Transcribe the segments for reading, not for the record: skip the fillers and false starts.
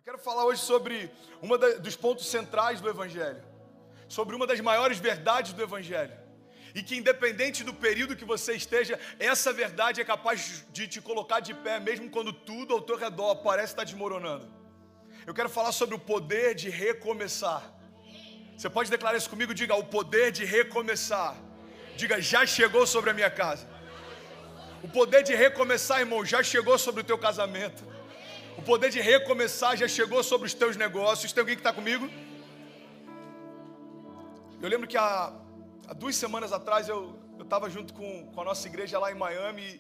quero falar hoje sobre dos pontos centrais do Evangelho, sobre uma das maiores verdades do Evangelho, e que independente do período que você esteja, essa verdade é capaz de te colocar de pé, mesmo quando tudo ao teu redor parece estar desmoronando. Eu quero falar sobre o poder de recomeçar. Você pode declarar isso comigo? Diga: o poder de recomeçar. Diga: já chegou sobre a minha casa. O poder de recomeçar, irmão, já chegou sobre o teu casamento. O poder de recomeçar já chegou sobre os teus negócios. Tem alguém que está comigo? Eu lembro que há 2 semanas atrás eu estava junto com a nossa igreja lá em Miami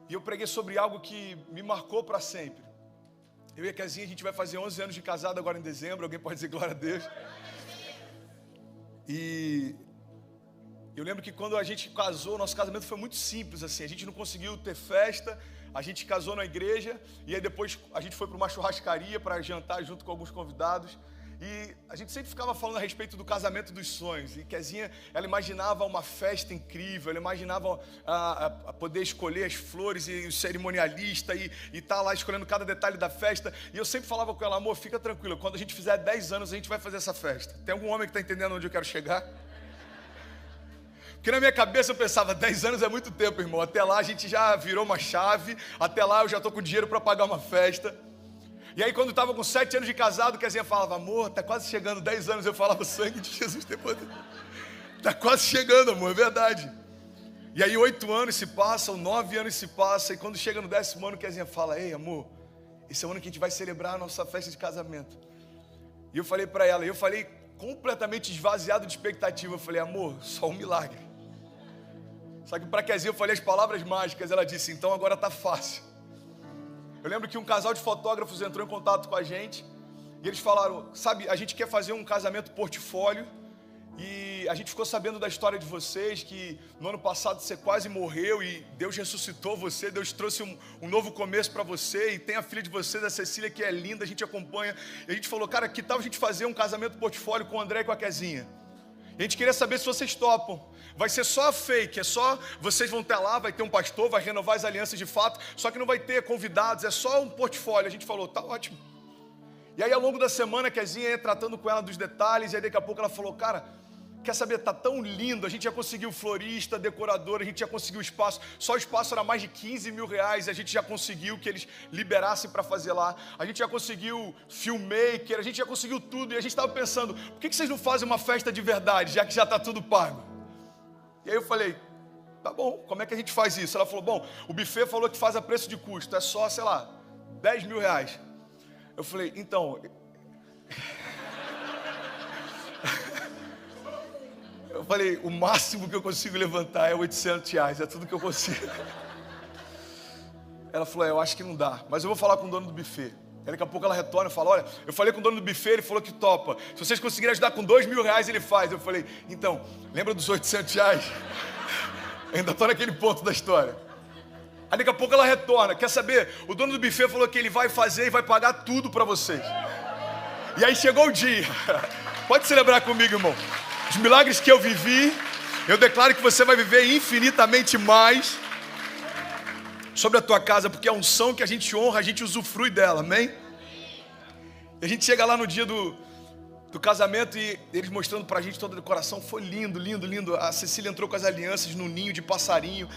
e eu preguei sobre algo que me marcou para sempre. Eu e a Kezinha, a gente vai fazer 11 anos de casado agora em dezembro. Alguém pode dizer glória a Deus? E eu lembro que quando a gente casou, nosso casamento foi muito simples assim. A gente não conseguiu ter festa, a gente casou na igreja e aí depois a gente foi para uma churrascaria para jantar junto com alguns convidados. E a gente sempre ficava falando a respeito do casamento dos sonhos. E Kezinha, ela imaginava uma festa incrível, ela imaginava a poder escolher as flores e o cerimonialista e tá lá escolhendo cada detalhe da festa. E eu sempre falava com ela: amor, fica tranquila, quando a gente fizer 10 anos a gente vai fazer essa festa. Tem algum homem que está entendendo onde eu quero chegar? Porque na minha cabeça eu pensava, 10 anos é muito tempo, irmão. Até lá a gente já virou uma chave, até lá eu já estou com dinheiro para pagar uma festa. E aí quando eu estava com 7 anos de casado, Kezinha falava: amor, tá quase chegando 10 anos. Eu falava: sangue de Jesus tem poder. Tá quase chegando, amor, é verdade. E aí 8 anos se passam, 9 anos se passam, e quando chega no 10º ano, Kezinha fala: ei, amor, esse é o ano que a gente vai celebrar a nossa festa de casamento. E eu falei para ela, eu falei completamente esvaziado de expectativa, eu falei: amor, só um milagre. Só que para Kezinha eu falei as palavras mágicas, ela disse: então agora tá fácil. Eu lembro que um casal de fotógrafos entrou em contato com a gente e eles falaram: sabe, a gente quer fazer um casamento portfólio e a gente ficou sabendo da história de vocês, que no ano passado você quase morreu e Deus ressuscitou você, Deus trouxe um novo começo para você, e tem a filha de vocês, a Cecília, que é linda, a gente acompanha. E a gente falou: cara, que tal a gente fazer um casamento portfólio com o André e com a Kezinha? E a gente queria saber se vocês topam. Vai ser só fake, é só, vocês vão ter lá, vai ter um pastor, vai renovar as alianças de fato, só que não vai ter convidados, é só um portfólio. A gente falou: tá ótimo. E aí ao longo da semana, a Kezinha ia tratando com ela dos detalhes, e aí daqui a pouco ela falou: cara, quer saber, tá tão lindo, a gente já conseguiu florista, decorador, a gente já conseguiu espaço, só o espaço era mais de 15 mil reais, a gente já conseguiu que eles liberassem para fazer lá, a gente já conseguiu filmmaker, a gente já conseguiu tudo, e a gente estava pensando: por que vocês não fazem uma festa de verdade, já que já está tudo pago? E aí eu falei: tá bom, como é que a gente faz isso? Ela falou: bom, o buffet falou que faz a preço de custo, é só, sei lá, 10 mil reais. Eu falei: então... Eu falei: o máximo que eu consigo levantar é 800 reais, é tudo que eu consigo. Ela falou: eu acho que não dá, mas eu vou falar com o dono do buffet. Aí daqui a pouco ela retorna e fala: olha, eu falei com o dono do buffet, ele falou que topa. Se vocês conseguirem ajudar com 2 mil reais, ele faz. Eu falei: então, lembra dos 800 reais? Ainda estou naquele ponto da história. Aí daqui a pouco ela retorna: quer saber? O dono do buffet falou que ele vai fazer e vai pagar tudo para vocês. E aí chegou o dia. Pode celebrar comigo, irmão. Os milagres que eu vivi, eu declaro que você vai viver infinitamente mais sobre a tua casa, porque é a unção que a gente honra, a gente usufrui dela, amém? E a gente chega lá no dia do casamento e eles mostrando pra gente toda a decoração, foi lindo, lindo, lindo. A Cecília entrou com as alianças no ninho de passarinho,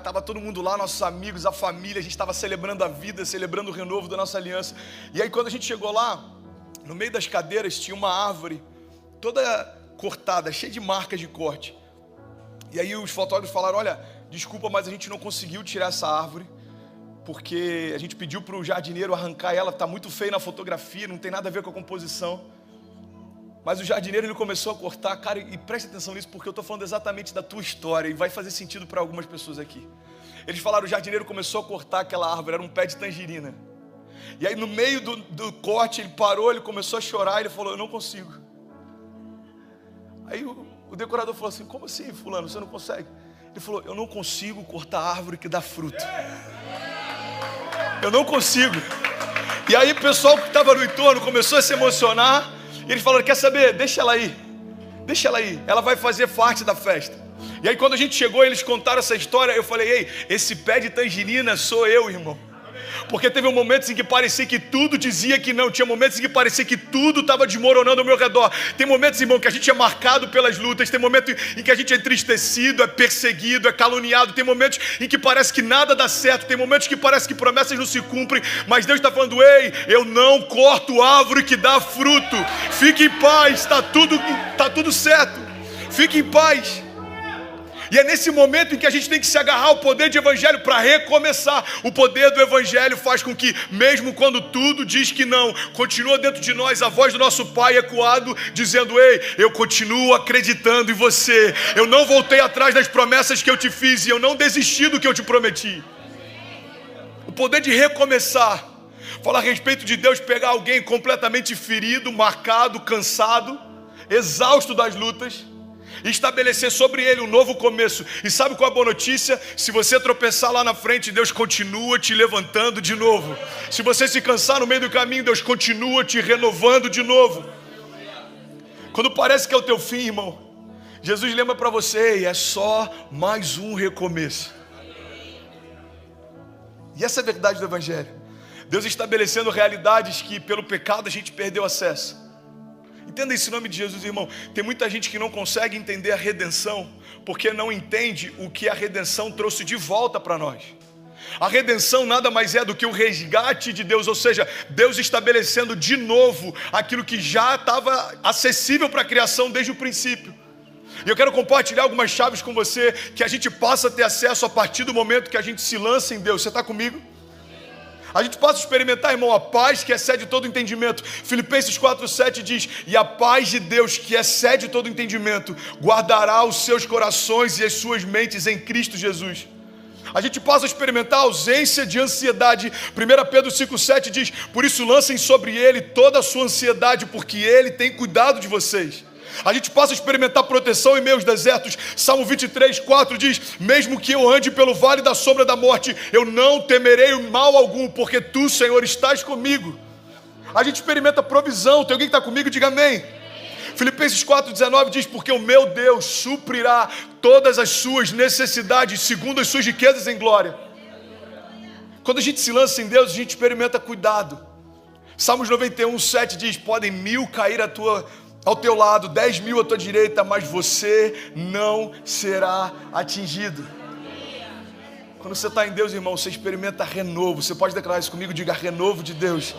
tava todo mundo lá, nossos amigos, a família, a gente estava celebrando a vida, celebrando o renovo da nossa aliança. E aí quando a gente chegou lá, no meio das cadeiras tinha uma árvore toda cortada, cheia de marcas de corte. E aí os fotógrafos falaram: olha, desculpa, mas a gente não conseguiu tirar essa árvore, porque a gente pediu para o jardineiro arrancar ela, está muito feio na fotografia, não tem nada a ver com a composição. Mas o jardineiro, ele começou a cortar, cara, e preste atenção nisso, porque eu estou falando exatamente da tua história, e vai fazer sentido para algumas pessoas aqui. Eles falaram: o jardineiro começou a cortar aquela árvore, era um pé de tangerina. E aí no meio do corte, ele parou, ele começou a chorar, ele falou: eu não consigo. Aí o decorador falou assim: como assim, fulano, você não consegue? Ele falou: eu não consigo cortar a árvore que dá fruto. Eu não consigo. E aí o pessoal que estava no entorno começou a se emocionar. E eles falaram: quer saber? Deixa ela aí. Deixa ela aí. Ela vai fazer parte da festa. E aí quando a gente chegou, eles contaram essa história. Eu falei: ei, esse pé de tangerina sou eu, irmão. Porque teve momentos em que parecia que tudo dizia que não. Tinha momentos em que parecia que tudo estava desmoronando ao meu redor. Tem momentos, irmão, que a gente é marcado pelas lutas. Tem momentos em que a gente é entristecido, é perseguido, é caluniado. Tem momentos em que parece que nada dá certo. Tem momentos que parece que promessas não se cumprem. Mas Deus está falando: ei, eu não corto árvore que dá fruto. Fique em paz, está tudo certo. Fique em paz. E é nesse momento em que a gente tem que se agarrar ao poder de evangelho para recomeçar. O poder do evangelho faz com que, mesmo quando tudo diz que não, continua dentro de nós a voz do nosso Pai ecoado, dizendo: ei, eu continuo acreditando em você. Eu não voltei atrás das promessas que eu te fiz e eu não desisti do que eu te prometi. O poder de recomeçar fala a respeito de Deus pegar alguém completamente ferido, marcado, cansado, exausto das lutas, e estabelecer sobre ele um novo começo. E sabe qual é a boa notícia? Se você tropeçar lá na frente, Deus continua te levantando de novo. Se você se cansar no meio do caminho, Deus continua te renovando de novo. Quando parece que é o teu fim, irmão, Jesus lembra para você: é só mais um recomeço. E essa é a verdade do evangelho. Deus estabelecendo realidades que pelo pecado a gente perdeu acesso. Entenda isso em nome de Jesus, irmão. Tem muita gente que não consegue entender a redenção porque não entende o que a redenção trouxe de volta para nós. A redenção nada mais é do que o resgate de Deus, ou seja, Deus estabelecendo de novo aquilo que já estava acessível para a criação desde o princípio. E eu quero compartilhar algumas chaves com você que a gente passa a ter acesso a partir do momento que a gente se lança em Deus. Você está comigo? A gente passa a experimentar, irmão, a paz que excede todo entendimento. Filipenses 4,7 diz: e a paz de Deus que excede todo entendimento guardará os seus corações e as suas mentes em Cristo Jesus. A gente passa a experimentar a ausência de ansiedade. 1 Pedro 5,7 diz: por isso lancem sobre ele toda a sua ansiedade, porque ele tem cuidado de vocês. A gente passa a experimentar proteção em meio aos desertos. Salmo 23,4 diz: mesmo que eu ande pelo vale da sombra da morte, eu não temerei mal algum, porque tu, Senhor, estás comigo. A gente experimenta provisão. Tem alguém que está comigo? Diga amém. Filipenses 4,19 diz: porque o meu Deus suprirá todas as suas necessidades segundo as suas riquezas em glória. Quando a gente se lança em Deus, a gente experimenta cuidado. Salmos 91,7 diz: podem 1000 cair ao teu lado, 10.000 à tua direita, mas você não será atingido. Quando você está em Deus, irmão, você experimenta renovo. Você pode declarar isso comigo? Diga: renovo de Deus.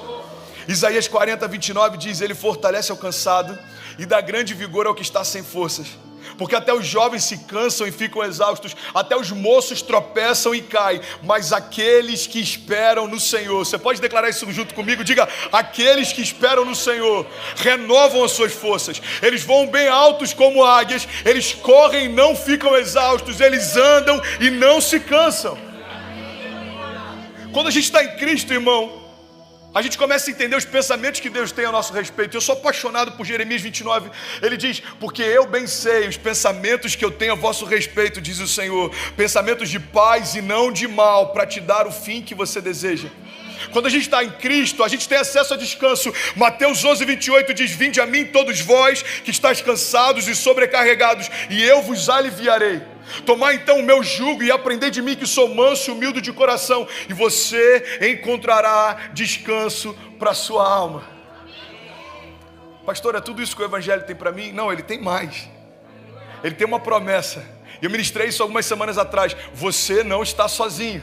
Isaías 40:29 diz: ele fortalece ao cansado e dá grande vigor ao que está sem forças. Porque até os jovens se cansam e ficam exaustos, até os moços tropeçam e caem, mas aqueles que esperam no Senhor, você pode declarar isso junto comigo? Diga: aqueles que esperam no Senhor renovam as suas forças, eles voam bem altos como águias, eles correm e não ficam exaustos, eles andam e não se cansam. Quando a gente está em Cristo, irmão, a gente começa a entender os pensamentos que Deus tem a nosso respeito. Eu sou apaixonado por Jeremias 29. Ele diz: porque eu bem sei os pensamentos que eu tenho a vosso respeito, diz o Senhor, pensamentos de paz e não de mal, para te dar o fim que você deseja. Quando a gente está em Cristo, a gente tem acesso a descanso. Mateus 11:28 diz: vinde a mim todos vós que estáis cansados e sobrecarregados, e eu vos aliviarei. Tomai então o meu jugo e aprendei de mim, que sou manso e humilde de coração, e você encontrará descanso para a sua alma. Pastor, é tudo isso que o evangelho tem para mim? Não, ele tem mais. Ele tem uma promessa. Eu ministrei isso algumas semanas atrás: você não está sozinho.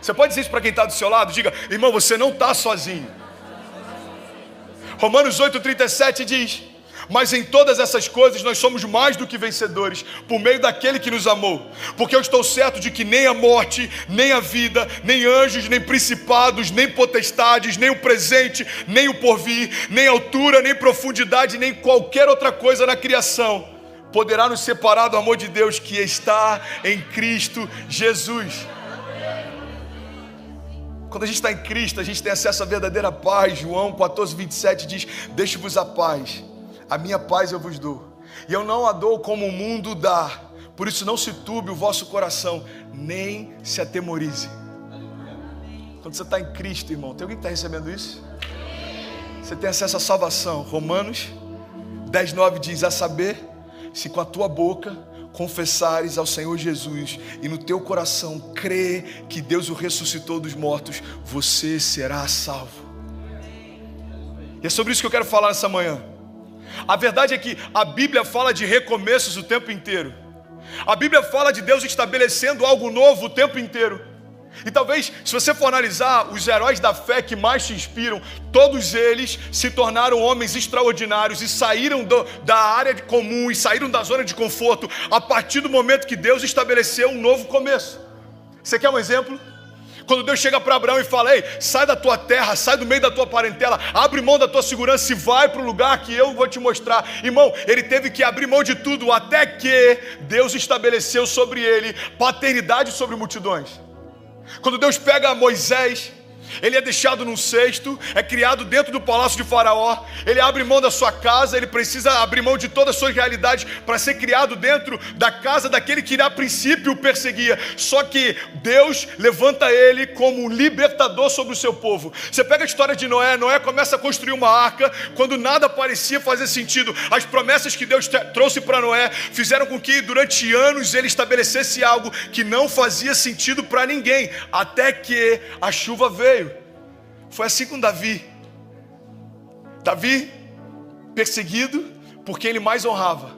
Você pode dizer isso para quem está do seu lado? Diga: irmão, você não está sozinho. Romanos 8:37 diz: mas em todas essas coisas nós somos mais do que vencedores, por meio daquele que nos amou. Porque eu estou certo de que nem a morte, nem a vida, nem anjos, nem principados, nem potestades, nem o presente, nem o porvir, nem altura, nem profundidade, nem qualquer outra coisa na criação poderá nos separar do amor de Deus que está em Cristo Jesus. Quando a gente está em Cristo, a gente tem acesso à verdadeira paz. João 14:27 diz: deixe-vos a paz, a minha paz eu vos dou, e eu não a dou como o mundo dá. Por isso não se turbe o vosso coração, nem se atemorize. Quando você está em Cristo, irmão, tem alguém que está recebendo isso? Você tem acesso à salvação. Romanos 10:9 diz: a saber, se com a tua boca confessares ao Senhor Jesus e no teu coração crer que Deus o ressuscitou dos mortos, você será salvo. E é sobre isso que eu quero falar nessa manhã. A verdade é que a Bíblia fala de recomeços o tempo inteiro. A Bíblia fala de Deus estabelecendo algo novo o tempo inteiro. E talvez, se você for analisar os heróis da fé que mais te inspiram, todos eles se tornaram homens extraordinários e saíram da área comum e saíram da zona de conforto a partir do momento que Deus estabeleceu um novo começo. Você quer um exemplo? Quando Deus chega para Abraão e fala: ei, sai da tua terra, sai do meio da tua parentela, abre mão da tua segurança e vai para o lugar que eu vou te mostrar. Irmão, ele teve que abrir mão de tudo até que Deus estabeleceu sobre ele paternidade sobre multidões. Quando Deus pega Moisés, ele é deixado num cesto, é criado dentro do palácio de Faraó, ele abre mão da sua casa, ele precisa abrir mão de todas as suas realidades para ser criado dentro da casa daquele que a princípio o perseguia. Só que Deus levanta ele como um libertador sobre o seu povo. Você pega a história de Noé, Noé começa a construir uma arca quando nada parecia fazer sentido. As promessas que Deus trouxe para Noé fizeram com que durante anos ele estabelecesse algo que não fazia sentido para ninguém, até que a chuva veio. Foi assim com Davi. Davi, perseguido por quem ele mais honrava,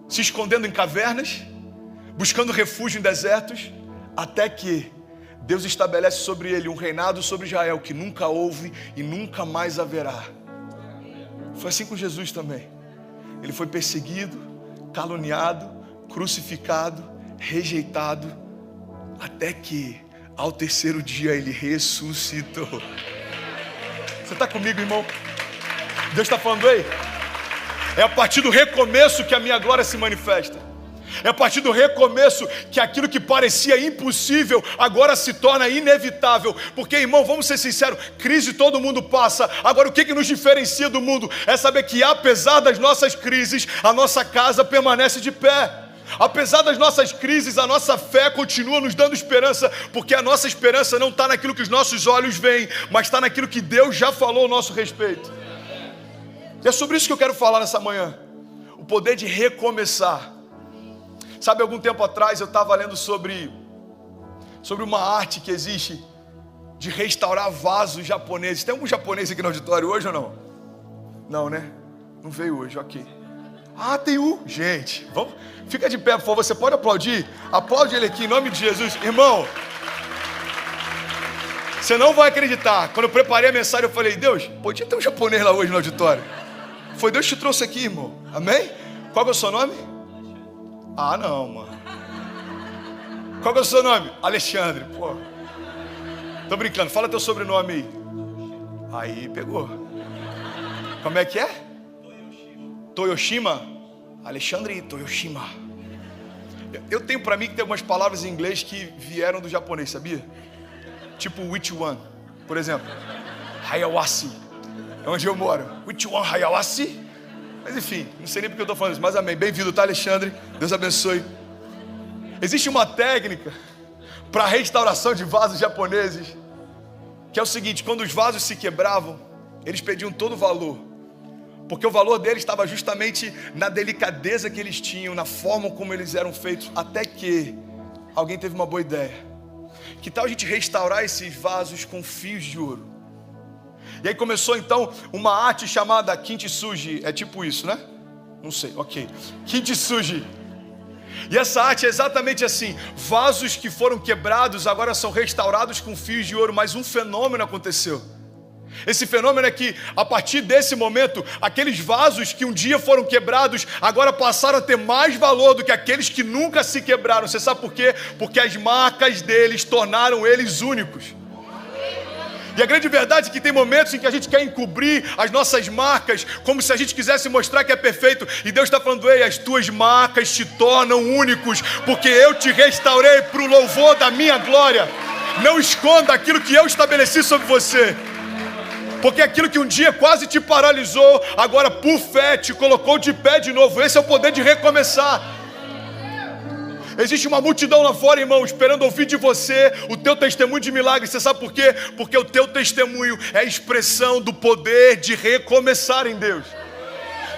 se escondendo em cavernas, buscando refúgio em desertos, até que Deus estabelece sobre ele um reinado sobre Israel que nunca houve e nunca mais haverá. Foi assim com Jesus também. Ele foi perseguido, caluniado, crucificado, rejeitado, até que ao terceiro dia ele ressuscitou. Você está comigo, irmão? Deus está falando aí? É a partir do recomeço que a minha glória se manifesta. É a partir do recomeço que aquilo que parecia impossível agora se torna inevitável. Porque, irmão, vamos ser sinceros, crise todo mundo passa. Agora, o que nos diferencia do mundo é saber que apesar das nossas crises, a nossa casa permanece de pé. Apesar das nossas crises, a nossa fé continua nos dando esperança, porque a nossa esperança não está naquilo que os nossos olhos veem, mas está naquilo que Deus já falou a nosso respeito. E é sobre isso que eu quero falar nessa manhã. O poder de recomeçar. Sabe, algum tempo atrás eu estava lendo sobre uma arte que existe de restaurar vasos japoneses. Tem algum japonês aqui no auditório hoje ou não? Não, né? Não veio hoje, ok. Ah, tem um. Gente, vamos, fica de pé, por favor. Você pode aplaudir? Aplaude ele aqui em nome de Jesus. Irmão, você não vai acreditar. Quando eu preparei a mensagem, eu falei: Deus, podia ter um japonês lá hoje no auditório. Foi Deus que te trouxe aqui, irmão. Amém? Qual é o seu nome? Ah, não, mano. Qual é o seu nome? Alexandre. Pô, tô brincando. Fala teu sobrenome aí. Aí, pegou. Como é que é? Toyoshima? Alexandre Toyoshima. Eu tenho pra mim que tem algumas palavras em inglês que vieram do japonês, sabia? Tipo which one, por exemplo. Hayawasi. É onde eu moro. Which one, Hayawasi? Mas enfim, não sei nem porque eu tô falando isso, mas amém. Bem-vindo, tá, Alexandre? Deus abençoe. Existe uma técnica para restauração de vasos japoneses, que é o seguinte: quando os vasos se quebravam, eles pediam todo o valor, porque o valor deles estava justamente na delicadeza que eles tinham, na forma como eles eram feitos, até que alguém teve uma boa ideia. Que tal a gente restaurar esses vasos com fios de ouro? E aí começou então uma arte chamada kintsugi. É tipo isso, né? Não sei, ok. Kintsugi. E essa arte é exatamente assim: vasos que foram quebrados agora são restaurados com fios de ouro. Mas um fenômeno aconteceu. Esse fenômeno é que, a partir desse momento, aqueles vasos que um dia foram quebrados, agora passaram a ter mais valor do que aqueles que nunca se quebraram. Você sabe por quê? Porque as marcas deles tornaram eles únicos. E a grande verdade é que tem momentos em que a gente quer encobrir as nossas marcas, como se a gente quisesse mostrar que é perfeito. E Deus está falando: ei, as tuas marcas te tornam únicos, porque eu te restaurei para o louvor da minha glória. Não esconda aquilo que eu estabeleci sobre você. Porque aquilo que um dia quase te paralisou, agora por fé te colocou de pé de novo. Esse é o poder de recomeçar. Existe uma multidão lá fora, irmão, esperando ouvir de você o teu testemunho de milagre. Você sabe por quê? Porque o teu testemunho é a expressão do poder de recomeçar em Deus.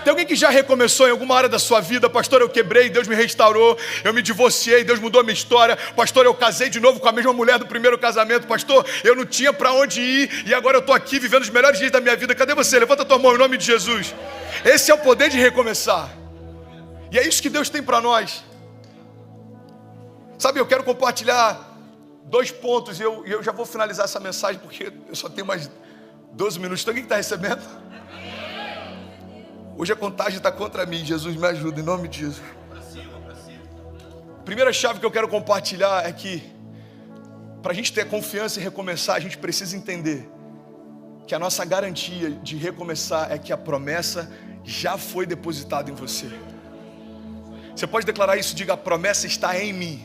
Tem alguém que já recomeçou em alguma área da sua vida? Pastor, eu quebrei, Deus me restaurou. Eu me divorciei, Deus mudou a minha história. Pastor, eu casei de novo com a mesma mulher do primeiro casamento. Pastor, eu não tinha para onde ir e agora eu estou aqui vivendo os melhores dias da minha vida. Cadê você? Levanta a tua mão em nome de Jesus. Esse é o poder de recomeçar. E é isso que Deus tem para nós. Sabe, eu quero compartilhar 2 pontos e eu já vou finalizar essa mensagem porque eu só tenho mais 12 minutos. Tem alguém que está recebendo? Hoje a contagem está contra mim. Jesus, me ajuda em nome de Jesus. Primeira chave que eu quero compartilhar é que para a gente ter confiança e recomeçar, a gente precisa entender que a nossa garantia de recomeçar é que a promessa já foi depositada em você. Você pode declarar isso? Diga: a promessa está em mim.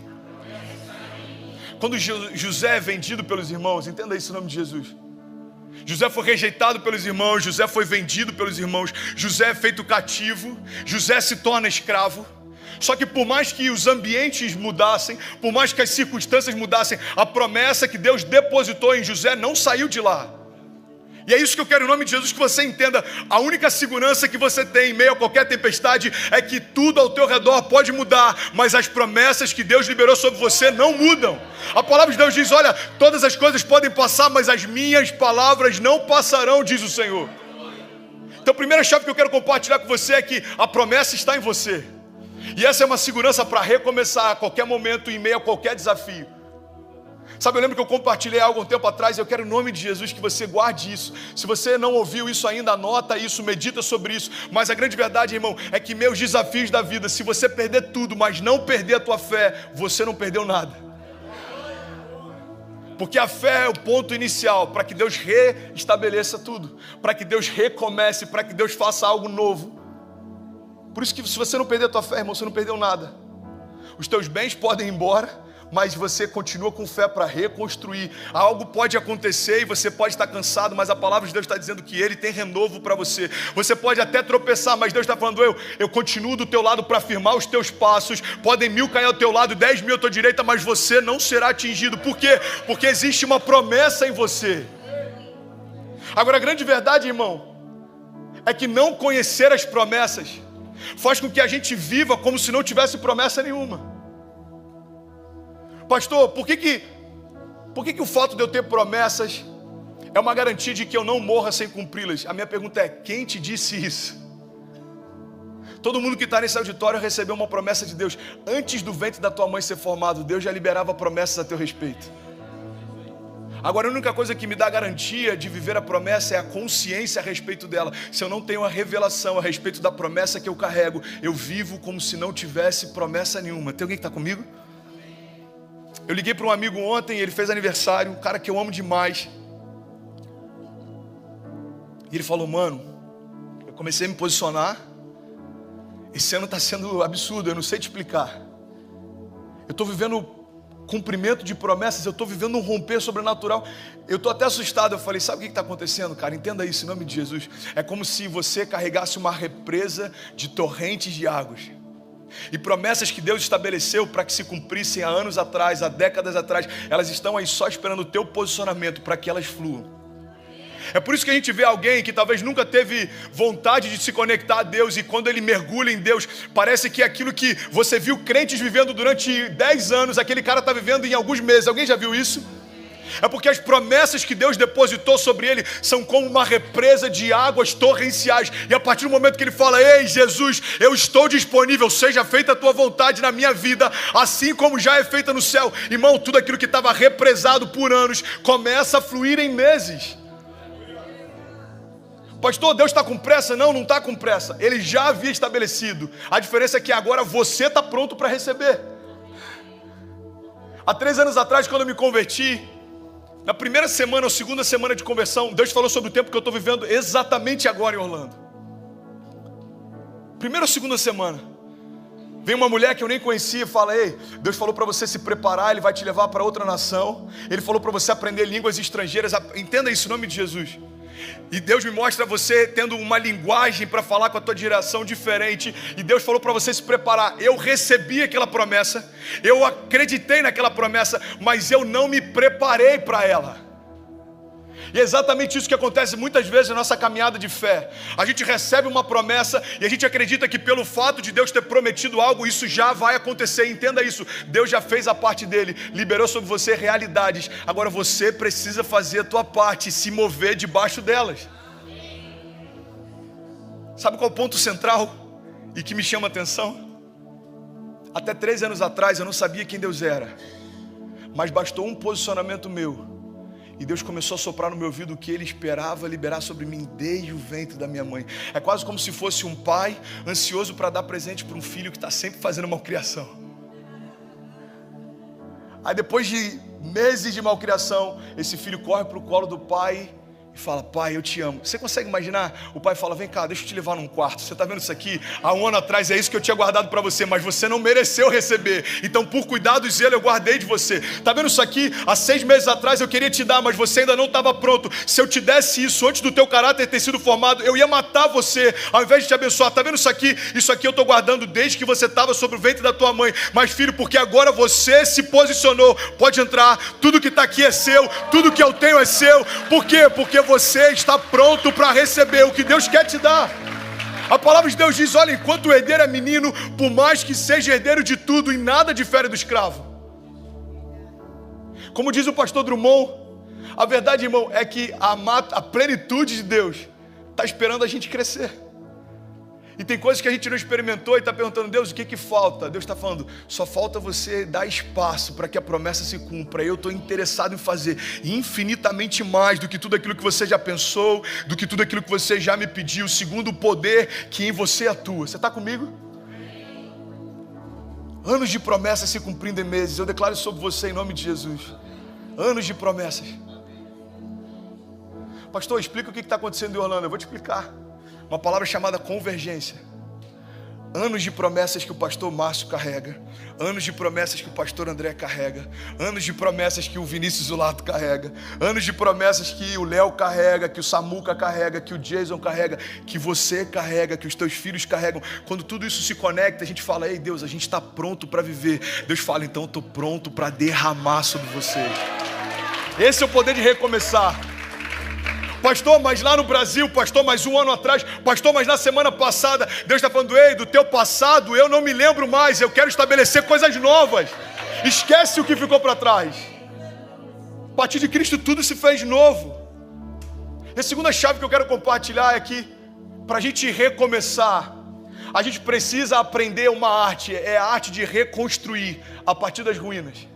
Quando José é vendido pelos irmãos, entenda isso em nome de Jesus. José foi rejeitado pelos irmãos, José foi vendido pelos irmãos, José é feito cativo, José se torna escravo. Só que por mais que os ambientes mudassem, por mais que as circunstâncias mudassem, a promessa que Deus depositou em José não saiu de lá. E é isso que eu quero em nome de Jesus que você entenda. A única segurança que você tem em meio a qualquer tempestade é que tudo ao teu redor pode mudar, mas as promessas que Deus liberou sobre você não mudam. A palavra de Deus diz: olha, todas as coisas podem passar, mas as minhas palavras não passarão, diz o Senhor. Então a primeira chave que eu quero compartilhar com você é que a promessa está em você. E essa é uma segurança para recomeçar a qualquer momento, em meio a qualquer desafio. Sabe, eu lembro que eu compartilhei algo um tempo atrás, e eu quero em nome de Jesus que você guarde isso. Se você não ouviu isso ainda, anota isso, medita sobre isso. Mas a grande verdade, irmão, é que meus desafios da vida, se você perder tudo, mas não perder a tua fé, você não perdeu nada. Porque a fé é o ponto inicial para que Deus reestabeleça tudo, para que Deus recomece, para que Deus faça algo novo. Por isso que se você não perder a tua fé, irmão, você não perdeu nada. Os teus bens podem ir embora, mas você continua com fé para reconstruir. Algo pode acontecer e você pode estar cansado, mas a palavra de Deus está dizendo que Ele tem renovo para você. Você pode até tropeçar, mas Deus está falando: eu continuo do teu lado para firmar os teus passos. Podem 1000 cair ao teu lado, 10.000 à tua direita, mas você não será atingido. Por quê? Porque existe uma promessa em você. Agora, a grande verdade, irmão, é que não conhecer as promessas faz com que a gente viva como se não tivesse promessa nenhuma. Pastor, por que o fato de eu ter promessas é uma garantia de que eu não morra sem cumpri-las? A minha pergunta é: quem te disse isso? Todo mundo que está nesse auditório recebeu uma promessa de Deus. Antes do ventre da tua mãe ser formado, Deus já liberava promessas a teu respeito. Agora, a única coisa que me dá garantia de viver a promessa é a consciência a respeito dela. Se eu não tenho a revelação a respeito da promessa que eu carrego, eu vivo como se não tivesse promessa nenhuma. Tem alguém que está comigo? Eu liguei para um amigo ontem, ele fez aniversário, um cara que eu amo demais. E ele falou: mano, eu comecei a me posicionar. Esse ano está sendo absurdo, eu não sei te explicar. Eu estou vivendo cumprimento de promessas, eu estou vivendo um romper sobrenatural. Eu estou até assustado. Eu falei: sabe o que está acontecendo, cara? Entenda isso em nome de Jesus. É como se você carregasse uma represa de torrentes de águas. E promessas que Deus estabeleceu para que se cumprissem há anos atrás, há décadas atrás, elas estão aí só esperando o teu posicionamento para que elas fluam. É por isso que a gente vê alguém que talvez nunca teve vontade de se conectar a Deus, e quando ele mergulha em Deus, parece que aquilo que você viu crentes vivendo durante 10 anos, aquele cara está vivendo em alguns meses. Alguém já viu isso? É porque as promessas que Deus depositou sobre ele são como uma represa de águas torrenciais. E a partir do momento que ele fala: ei Jesus, eu estou disponível, seja feita a tua vontade na minha vida, assim como já é feita no céu. Irmão, tudo aquilo que estava represado por anos começa a fluir em meses. Pastor, Deus está com pressa? Não, não está com pressa. Ele já havia estabelecido. A diferença é que agora você está pronto para receber. Há 3 anos atrás, quando eu me converti, na primeira semana ou segunda semana de conversão, Deus falou sobre o tempo que eu estou vivendo exatamente agora em Orlando. Primeira ou segunda semana, vem uma mulher que eu nem conhecia e fala: ei, Deus falou para você se preparar, Ele vai te levar para outra nação. Ele falou para você aprender línguas estrangeiras. Entenda isso em nome de Jesus. E Deus me mostra você tendo uma linguagem para falar com a tua geração diferente. E Deus falou para você se preparar. Eu recebi aquela promessa, eu acreditei naquela promessa, mas eu não me preparei para ela. E é exatamente isso que acontece muitas vezes na nossa caminhada de fé. A gente recebe uma promessa e a gente acredita que pelo fato de Deus ter prometido algo, isso já vai acontecer. Entenda isso, Deus já fez a parte dele, liberou sobre você realidades. Agora você precisa fazer a tua parte e se mover debaixo delas. Sabe qual é o ponto central e que me chama a atenção? Até 3 anos atrás eu não sabia quem Deus era, mas bastou um posicionamento meu e Deus começou a soprar no meu ouvido o que Ele esperava liberar sobre mim desde o ventre da minha mãe. É quase como se fosse um pai ansioso para dar presente para um filho que está sempre fazendo malcriação. Aí depois de meses de malcriação, esse filho corre para o colo do pai e fala: pai, eu te amo. Você consegue imaginar? O pai fala: vem cá, deixa eu te levar num quarto. Você está vendo isso aqui? Há 1 ano atrás é isso que eu tinha guardado para você, mas você não mereceu receber. Então por cuidado e zelo eu guardei de você. Está vendo isso aqui? Há 6 meses atrás eu queria te dar, mas você ainda não estava pronto. Se eu te desse isso antes do teu caráter ter sido formado, eu ia matar você ao invés de te abençoar. Está vendo isso aqui? Isso aqui eu estou guardando desde que você estava sobre o ventre da tua mãe. Mas filho, porque agora você se posicionou, pode entrar. Tudo que está aqui é seu, tudo que eu tenho é seu. Por quê? Porque você está pronto para receber o que Deus quer te dar. A palavra de Deus diz: olha, enquanto o herdeiro é menino, por mais que seja herdeiro de tudo, em nada difere do escravo. Como diz o pastor Drummond, a verdade, irmão, é que a plenitude de Deus está esperando a gente crescer. E tem coisas que a gente não experimentou e está perguntando: Deus, o que falta? Deus está falando: só falta você dar espaço para que a promessa se cumpra. Eu estou interessado em fazer infinitamente mais do que tudo aquilo que você já pensou, do que tudo aquilo que você já me pediu, segundo o poder que em você atua. Você está comigo? Anos de promessas se cumprindo em meses. Eu declaro sobre você em nome de Jesus. Anos de promessas. Pastor, explica o que está acontecendo em Orlando. Eu vou te explicar. Uma palavra chamada convergência. Anos de promessas que o pastor Márcio carrega, anos de promessas que o pastor André carrega, anos de promessas que o Vinícius Zulato carrega, anos de promessas que o Léo carrega, que o Samuca carrega, que o Jason carrega, que você carrega, que os teus filhos carregam. Quando tudo isso se conecta, a gente fala: ei Deus, a gente está pronto para viver. Deus fala: então eu estou pronto para derramar sobre vocês. Esse é o poder de recomeçar. Pastor, mas lá no Brasil, pastor, mas 1 ano atrás, pastor, mas na semana passada, Deus está falando: ei, do teu passado eu não me lembro mais, eu quero estabelecer coisas novas. Esquece o que ficou para trás. A partir de Cristo tudo se fez novo. E a segunda chave que eu quero compartilhar é que, para a gente recomeçar, a gente precisa aprender uma arte, é a arte de reconstruir a partir das ruínas.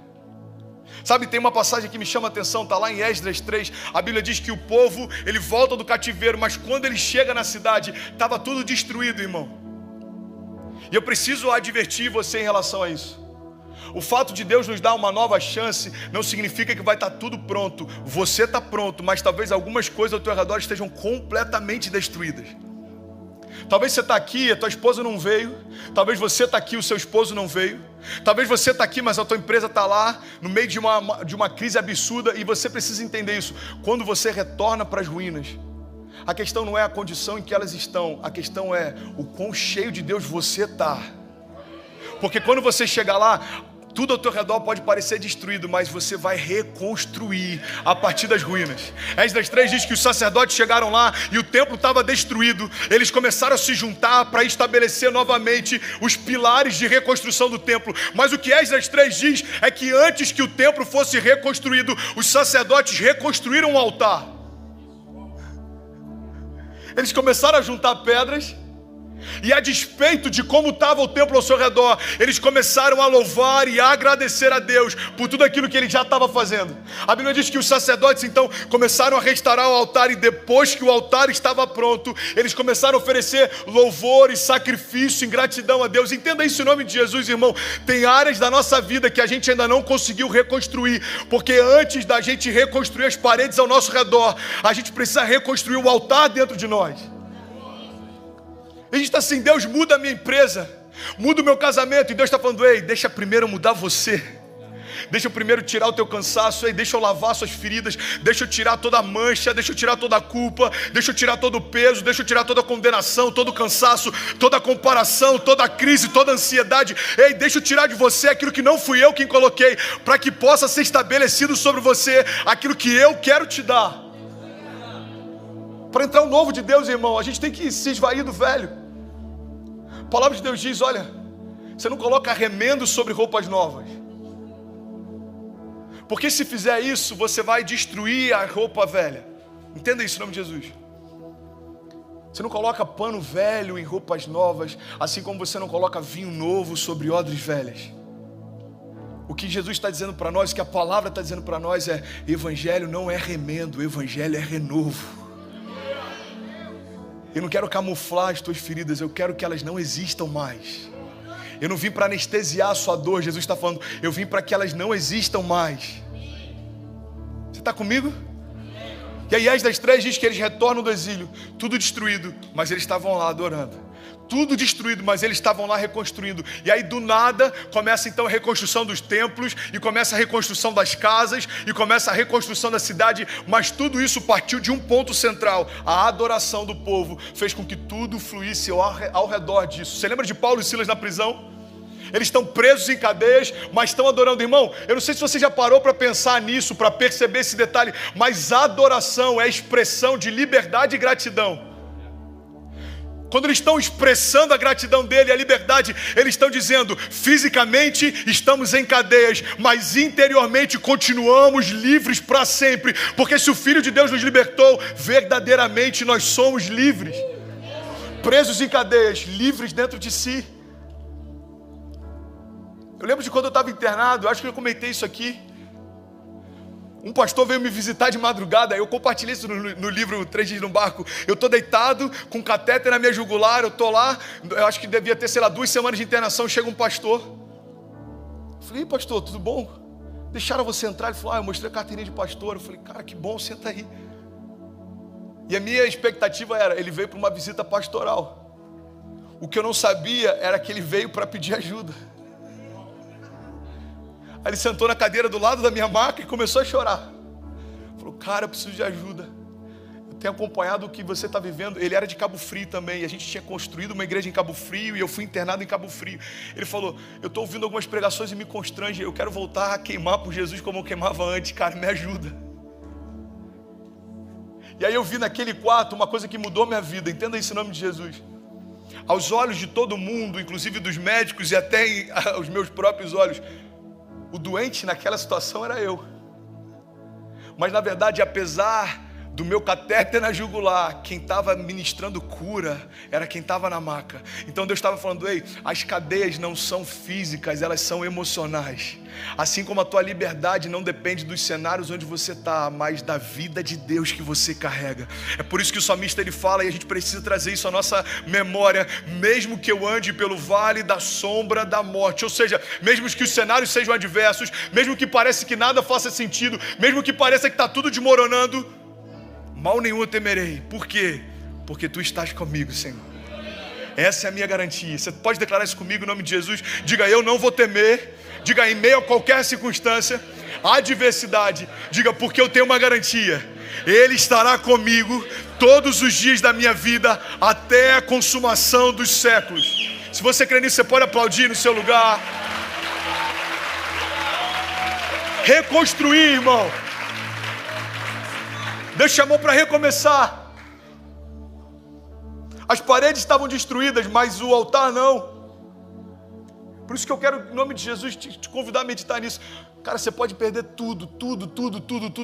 Sabe, tem uma passagem que me chama a atenção, está lá em Esdras 3, a Bíblia diz que o povo, ele volta do cativeiro, mas quando ele chega na cidade, estava tudo destruído, irmão. E eu preciso advertir você em relação a isso. O fato de Deus nos dar uma nova chance não significa que vai estar tudo pronto. Você está pronto, mas talvez algumas coisas ao teu redor estejam completamente destruídas. Talvez você está aqui, a tua esposa não veio. Talvez você está aqui, o seu esposo não veio. Talvez você está aqui, mas a tua empresa está lá, no meio de uma crise absurda. E você precisa entender isso. Quando você retorna para as ruínas, a questão não é a condição em que elas estão. A questão é o quão cheio de Deus você está. Porque quando você chegar lá, tudo ao teu redor pode parecer destruído, mas você vai reconstruir a partir das ruínas. Esdras 3 diz que os sacerdotes chegaram lá e o templo estava destruído. Eles começaram a se juntar para estabelecer novamente os pilares de reconstrução do templo. Mas o que Esdras 3 diz é que antes que o templo fosse reconstruído, os sacerdotes reconstruíram o altar. Eles começaram a juntar pedras. E a despeito de como estava o templo ao seu redor, eles começaram a louvar e a agradecer a Deus por tudo aquilo que ele já estava fazendo. A Bíblia diz que os sacerdotes então começaram a restaurar o altar, e depois que o altar estava pronto, eles começaram a oferecer louvor e sacrifício em gratidão a Deus. Entenda isso em nome de Jesus, irmão. Tem áreas da nossa vida que a gente ainda não conseguiu reconstruir, porque antes da gente reconstruir as paredes ao nosso redor, a gente precisa reconstruir o altar dentro de nós. A gente está assim: Deus, muda a minha empresa, muda o meu casamento. E Deus está falando: ei, deixa primeiro mudar você. Deixa eu primeiro tirar o teu cansaço, ei, deixa eu lavar suas feridas, deixa eu tirar toda a mancha, deixa eu tirar toda a culpa, deixa eu tirar todo o peso, deixa eu tirar toda a condenação, todo o cansaço, toda a comparação, toda a crise, toda a ansiedade. Ei, deixa eu tirar de você aquilo que não fui eu quem coloquei, para que possa ser estabelecido sobre você aquilo que eu quero te dar. Para entrar o novo de Deus, irmão, a gente tem que se esvair do velho. A palavra de Deus diz, olha, você não coloca remendo sobre roupas novas. Porque se fizer isso, você vai destruir a roupa velha. Entenda isso em nome de Jesus. Você não coloca pano velho em roupas novas, assim como você não coloca vinho novo sobre odres velhas. O que Jesus está dizendo para nós, o que a palavra está dizendo para nós é: evangelho não é remendo, evangelho é renovo. Eu não quero camuflar as tuas feridas, eu quero que elas não existam mais. Eu não vim para anestesiar a sua dor, Jesus está falando, eu vim para que elas não existam mais. Você está comigo? E aí Esdras 3 diz que eles retornam do exílio, tudo destruído, mas eles estavam lá adorando. Tudo destruído, mas eles estavam lá reconstruindo. E aí do nada começa então a reconstrução dos templos, e começa a reconstrução das casas, e começa a reconstrução da cidade. Mas tudo isso partiu de um ponto central: a adoração do povo fez com que tudo fluísse ao redor disso. Você lembra de Paulo e Silas na prisão? Eles estão presos em cadeias, mas estão adorando. Irmão, eu não sei se você já parou para pensar nisso, para perceber esse detalhe, mas adoração é expressão de liberdade e gratidão. Quando eles estão expressando a gratidão dele, a liberdade, eles estão dizendo, fisicamente estamos em cadeias, mas interiormente continuamos livres para sempre, porque se o Filho de Deus nos libertou, verdadeiramente nós somos livres. Presos em cadeias, livres dentro de si. Eu lembro de quando eu estava internado, eu acho que eu comentei isso aqui. Um pastor veio me visitar de madrugada, eu compartilhei isso no livro 3 Dias no Barco. Eu estou deitado, com um catéter na minha jugular, eu estou lá, eu acho que devia ter, 2 semanas de internação, chega um pastor. Eu falei, pastor, tudo bom? Deixaram você entrar? Ele falou, eu mostrei a carteirinha de pastor. Eu falei, cara, que bom, senta aí. E a minha expectativa era, ele veio para uma visita pastoral. O que eu não sabia era que ele veio para pedir ajuda. Aí ele sentou na cadeira do lado da minha maca e começou a chorar. Falou, cara, eu preciso de ajuda. Eu tenho acompanhado o que você está vivendo. Ele era de Cabo Frio também, e a gente tinha construído uma igreja em Cabo Frio, e eu fui internado em Cabo Frio. Ele falou, eu estou ouvindo algumas pregações e me constrange, eu quero voltar a queimar por Jesus como eu queimava antes, cara, me ajuda. E aí eu vi naquele quarto uma coisa que mudou minha vida, entenda isso em nome de Jesus. Aos olhos de todo mundo, inclusive dos médicos e até aos meus próprios olhos, o doente naquela situação era eu. Mas na verdade, apesar do meu catéter na jugular, quem estava ministrando cura era quem estava na maca. Então Deus estava falando, ei, as cadeias não são físicas, elas são emocionais. Assim como a tua liberdade não depende dos cenários onde você está, mas da vida de Deus que você carrega. É por isso que o salmista ele fala, e a gente precisa trazer isso à nossa memória, mesmo que eu ande pelo vale da sombra da morte, ou seja, mesmo que os cenários sejam adversos, mesmo que pareça que nada faça sentido, mesmo que pareça que está tudo desmoronando, mal nenhum eu temerei. Por quê? Porque tu estás comigo, Senhor. Essa é a minha garantia. Você pode declarar isso comigo em nome de Jesus? Diga, eu não vou temer. Diga, em meio a qualquer circunstância, adversidade, diga, porque eu tenho uma garantia. Ele estará comigo todos os dias da minha vida, até a consumação dos séculos. Se você crê nisso, você pode aplaudir no seu lugar. Reconstruir, irmão. Deus chamou para recomeçar. As paredes estavam destruídas, mas o altar não. Por isso que eu quero, em nome de Jesus, te convidar a meditar nisso. Cara, você pode perder tudo,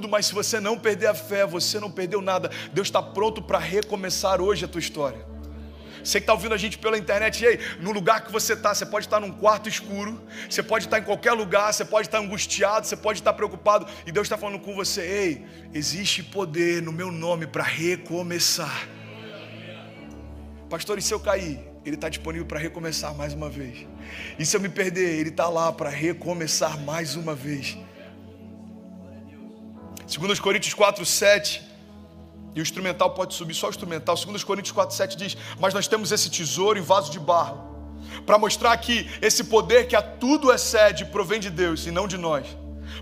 mas se você não perder a fé, você não perdeu nada. Deus está pronto para recomeçar hoje a tua história. Você que está ouvindo a gente pela internet, ei, no lugar que você está, você pode estar num quarto escuro, você pode estar em qualquer lugar, você pode estar angustiado, você pode estar preocupado, e Deus está falando com você, ei, existe poder no meu nome para recomeçar. Pastor, e se eu cair? Ele está disponível para recomeçar mais uma vez. E se eu me perder? Ele está lá para recomeçar mais uma vez. 2 Coríntios 4:7, e o instrumental pode subir, só o instrumental. 2 Coríntios 4:7 diz, mas nós temos esse tesouro em vaso de barro, para mostrar que esse poder que a tudo excede provém de Deus e não de nós.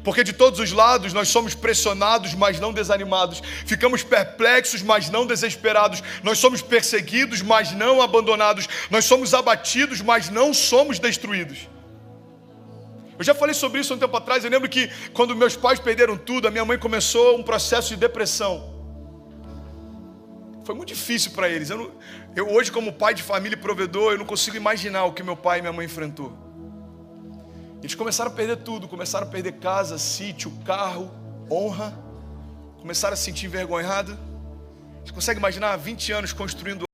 Porque de todos os lados nós somos pressionados, mas não desanimados. Ficamos perplexos, mas não desesperados. Nós somos perseguidos, mas não abandonados. Nós somos abatidos, mas não somos destruídos. Eu já falei sobre isso um tempo atrás. Eu lembro que quando meus pais perderam tudo, a minha mãe começou um processo de depressão. Foi muito difícil para eles. Eu hoje, como pai de família e provedor, eu não consigo imaginar o que meu pai e minha mãe enfrentou. Eles começaram a perder tudo, começaram a perder casa, sítio, carro, honra. Começaram a se sentir envergonhados. Você consegue imaginar 20 anos construindo